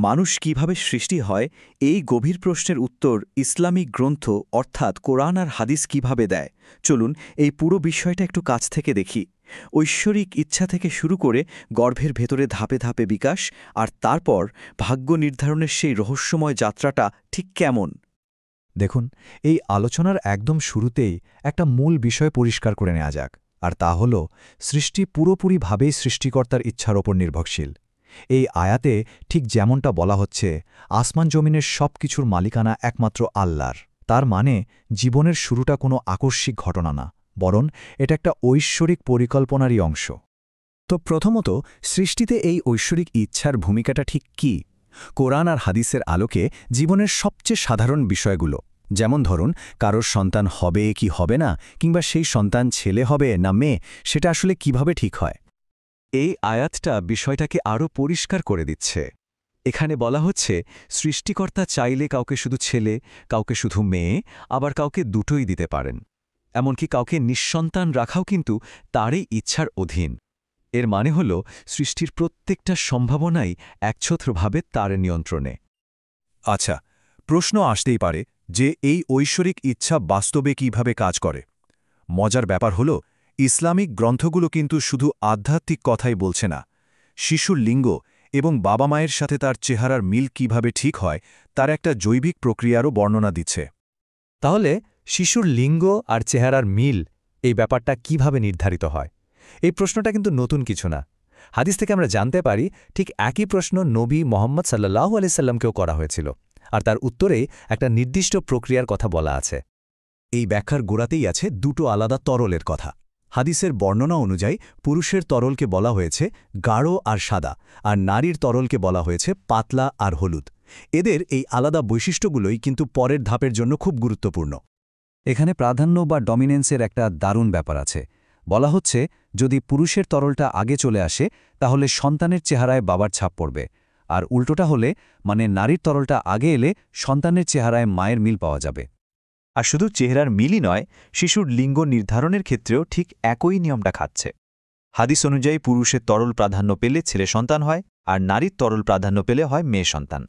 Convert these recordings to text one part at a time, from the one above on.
মানুষ কিভাবে সৃষ্টি হয় এই গভীর প্রশ্নের উত্তর ইসলামিক গ্রন্থ অর্থাৎ কোরআন আর হাদিস কিভাবে দেয়। চলুন এই পুরো বিষয়টা একটু কাছ থেকে দেখি। ঐশ্বরিক ইচ্ছা থেকে শুরু করে গর্ভের ভেতরে ধাপে ধাপে বিকাশ, আর তারপর ভাগ্য নির্ধারণের সেই রহস্যময় যাত্রাটা ঠিক কেমন। দেখুন, এই আলোচনার একদম শুরুতেই একটা মূল বিষয় পরিষ্কার করে নেওয়া যাক, আর তা হল সৃষ্টি পুরোপুরিভাবেই সৃষ্টিকর্তার ইচ্ছার ওপর নির্ভরশীল। এই আয়াতে ঠিক যেমনটা বলা হচ্ছে, আসমান জমিনের সব কিছুর মালিকানা একমাত্র আল্লাহর। তার মানে জীবনের শুরুটা কোনো আকস্মিক ঘটনা না, বরং এটা একটা ঐশ্বরিক পরিকল্পনারই অংশ। তো প্রথমত, সৃষ্টিতে এই ঐশ্বরিক ইচ্ছার ভূমিকাটা ঠিক কী? কোরআন আর হাদিসের আলোকে জীবনের সবচেয়ে সাধারণ বিষয়গুলো, যেমন ধরুন কারোর সন্তান হবে কি হবে না, কিংবা সেই সন্তান ছেলে হবে না মেয়ে, সেটা আসলে কিভাবে ঠিক হয়। এই আয়াতটা বিষয়টাকে আরও পরিষ্কার করে দিচ্ছে। এখানে বলা হচ্ছে সৃষ্টিকর্তা চাইলে কাউকে শুধু ছেলে, কাউকে শুধু মেয়ে, আবার কাউকে দুটোই দিতে পারেন। এমনকি কাউকে নিঃসন্তান রাখাও কিন্তু তারই ইচ্ছার অধীন। এর মানে হল সৃষ্টির প্রত্যেকটা সম্ভাবনাই একছত্রভাবে তার নিয়ন্ত্রণে। আচ্ছা, প্রশ্ন আসতেই পারে যে এই ঐশ্বরিক ইচ্ছা বাস্তবে কিভাবে কাজ করে। মজার ব্যাপার হল, ইসলামিক গ্রন্থগুলো কিন্তু শুধু আধ্যাত্মিক কথাই বলছে না। শিশুর লিঙ্গ এবং বাবা মায়ের সাথে তার চেহারার মিল কিভাবে ঠিক হয় তার একটা জৈবিক প্রক্রিয়ারও বর্ণনা দিচ্ছে। তাহলে শিশুর লিঙ্গ আর চেহারার মিল, এই ব্যাপারটা কিভাবে নির্ধারিত হয়? এই প্রশ্নটা কিন্তু নতুন কিছু না। হাদিস থেকে আমরা জানতে পারি ঠিক একই প্রশ্ন নবী মোহাম্মদ সাল্লাল্লাহু আলাইহি সাল্লামকেও করা হয়েছিল, আর তার উত্তরেই একটা নির্দিষ্ট প্রক্রিয়ার কথা বলা আছে। এই ব্যাখ্যার গোড়াতেই আছে দুটো আলাদা তরলের কথা। হাদিসের বর্ণনা অনুযায়ী পুরুষের তরলকে বলা হয়েছে গাঢ় আর সাদা, আর নারীর তরলকে বলা হয়েছে পাতলা আর হলুদ। এদের এই আলাদা বৈশিষ্ট্যগুলোই কিন্তু পরের ধাপের জন্য খুব গুরুত্বপূর্ণ। এখানে প্রাধান্য বা ডমিনেন্সের একটা দারুণ ব্যাপার আছে। বলা হচ্ছে যদি পুরুষের তরলটা আগে চলে আসে তাহলে সন্তানের চেহারায় বাবার ছাপ পড়বে, আর উল্টোটা হলে মানে নারীর তরলটা আগে এলে সন্তানের চেহারায় মায়ের মিল পাওয়া যাবে। আর শুধু চেহারার মিলই নয়, শিশুর লিঙ্গ নির্ধারণের ক্ষেত্রেও ঠিক একই নিয়মটা খাচ্ছে। হাদিস অনুযায়ী পুরুষের তরল প্রাধান্য পেলে ছেলে সন্তান হয়, আর নারীর তরল প্রাধান্য পেলে হয় মেয়ে সন্তান।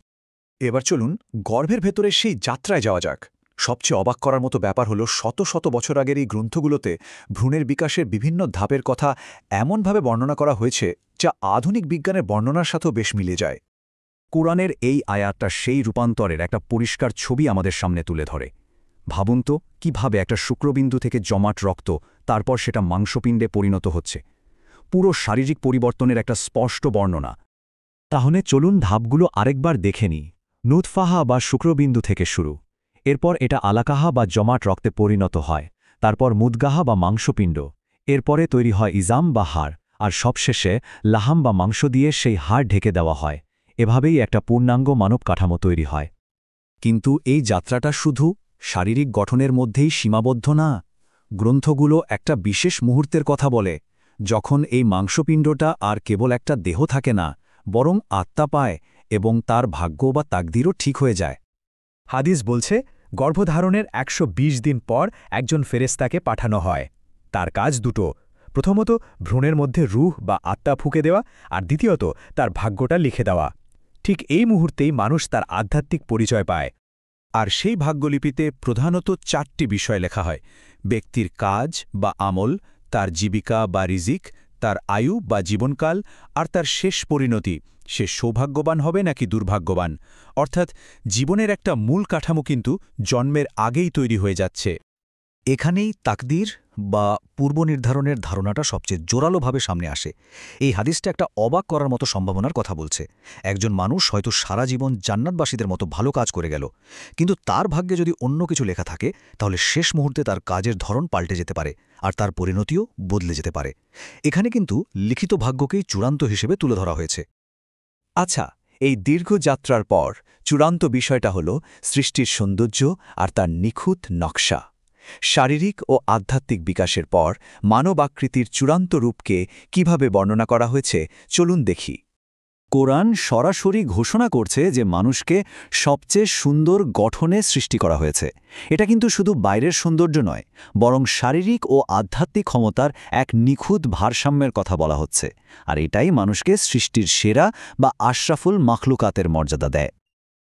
এবার চলুন গর্ভের ভেতরে সেই যাত্রায় যাওয়া যাক। সবচেয়ে অবাক করার মতো ব্যাপার হল, শত শত বছর আগের এই গ্রন্থগুলোতে ভ্রূণের বিকাশের বিভিন্ন ধাপের কথা এমনভাবে বর্ণনা করা হয়েছে যা আধুনিক বিজ্ঞানের বর্ণনার সাথেও বেশ মিলে যায়। কোরআনের এই আয়াতটা সেই রূপান্তরের একটা পরিষ্কার ছবি আমাদের সামনে তুলে ধরে। ভাবুন তো কীভাবে একটা শুক্রবিন্দু থেকে জমাট রক্ত তারপর সেটা মাংসপিণ্ডে পরিণত হচ্ছে। পুরো শারীরিক পরিবর্তনের একটা স্পষ্ট বর্ণনা। তাহলে চলুন ধাপগুলো আরেকবার দেখে নিই। নুতফাহা বা শুক্রবিন্দু থেকে শুরু, এরপর এটা আলাকাহা বা জমাট রক্তে পরিণত হয়, তারপর মুদগাহা বা মাংসপিণ্ড, এরপরে তৈরি হয় ইজাম বা হাড়, আর সবশেষে লাহাম বা মাংস দিয়ে সেই হাড় ঢেকে দেওয়া হয়। এভাবেই একটা পূর্ণাঙ্গ মানব কাঠামো তৈরি হয়। কিন্তু এই যাত্রাটা শুধু শারীরিক গঠনের মধ্যেই সীমাবদ্ধ না। গ্রন্থগুলো একটা বিশেষ মুহূর্তের কথা বলে, যখন এই মাংসপিণ্ডটা আর কেবল একটা দেহ থাকে না, বরং আত্মা পায় এবং তার ভাগ্য বা তাকদিরও ঠিক হয়ে যায়। হাদিস বলছে গর্ভধারণের ১২০ দিন পর একজন ফেরেশতাকে পাঠানো হয়। তার কাজ দুটো: প্রথমত ভ্রূণের মধ্যে রূহ বা আত্মা ফুঁকে দেওয়া, আর দ্বিতীয়ত তার ভাগ্যটা লিখে দেওয়া। ঠিক এই মুহূর্তেই মানুষ তার আধ্যাত্মিক পরিচয় পায়। আর সেই ভাগ্যলিপিতে প্রধানত 4টি বিষয় লেখা হয়: ব্যক্তির কাজ বা আমল, তার জীবিকা বা রিজিক, তার আয়ু বা জীবনকাল, আর তার শেষ পরিণতি, সে সৌভাগ্যবান হবে নাকি দুর্ভাগ্যবান। অর্থাৎ জীবনের একটা মূল কাঠামো কিন্তু জন্মের আগেই তৈরি হয়ে যাচ্ছে। এখানেই তাকদীর বা পূর্বনির্ধারণের ধারণাটা সবচেয়ে জোরালোভাবে সামনে আসে। এই হাদিসটা একটা অবাক করার মতো সম্ভাবনার কথা বলছে। একজন মানুষ হয়তো সারা জীবন জান্নাতবাসীদের মতো ভালো কাজ করে গেল, কিন্তু তার ভাগ্যে যদি অন্য কিছু লেখা থাকে তাহলে শেষ মুহূর্তে তার কাজের ধরন পাল্টে যেতে পারে, আর তার পরিণতিও বদলে যেতে পারে। এখানে কিন্তু লিখিত ভাগ্যকেই চূড়ান্ত হিসেবে তুলে ধরা হয়েছে। আচ্ছা, এই দীর্ঘ যাত্রার পর চূড়ান্ত বিষয়টা হল সৃষ্টির সৌন্দর্য আর তার নিখুঁত নকশা। শারীরিক ও আধ্যাত্মিক বিকাশের পর মানব আকৃতির চূড়ান্ত রূপকে কিভাবে বর্ণনা করা হয়েছে চলুন দেখি। কোরআন সরাসরি ঘোষণা করছে যে মানুষকে সবচেয়ে সুন্দর গঠনে সৃষ্টি করা হয়েছে। এটা কিন্তু শুধু বাইরের সৌন্দর্য নয়, বরং শারীরিক ও আধ্যাত্মিক ক্ষমতার এক নিখুঁত ভারসাম্যের কথা বলা হচ্ছে। আর এটাই মানুষকে সৃষ্টির সেরা বা আশরাফুল মাখলুকাতের মর্যাদা দেয়।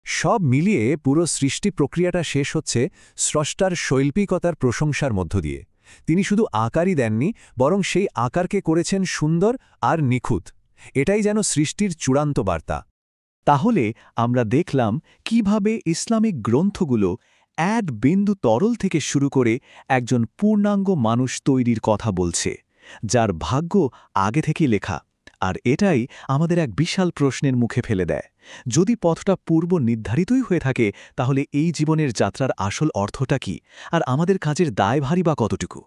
সব মিলিয়ে পুরো সৃষ্টি প্রক্রিয়াটা শেষ হচ্ছে স্রষ্টার শৈল্পিকতার প্রশংসার মধ্য দিয়ে। তিনি শুধু আকারই দেননি, বরং সেই আকারকে করেছেন সুন্দর আর নিখুঁত। এটাই যেন সৃষ্টির চূড়ান্ত বার্তা। তাহলে আমরা দেখলাম কিভাবে ইসলামিক গ্রন্থগুলো এক বিন্দু তরল থেকে শুরু করে একজন পূর্ণাঙ্গ মানুষ তৈরির কথা বলছে, যার ভাগ্য আগে থেকেই লেখা। আর এটাই আমাদের এক বিশাল প্রশ্নের মুখে ফেলে দেয়, যদি পথটা পূর্ব নির্ধারিতই হয়ে থাকে, তাহলে এই জীবনের যাত্রার আসল অর্থটা কি, আর আমাদের কাজের দায়ভারই বা কতটুকু?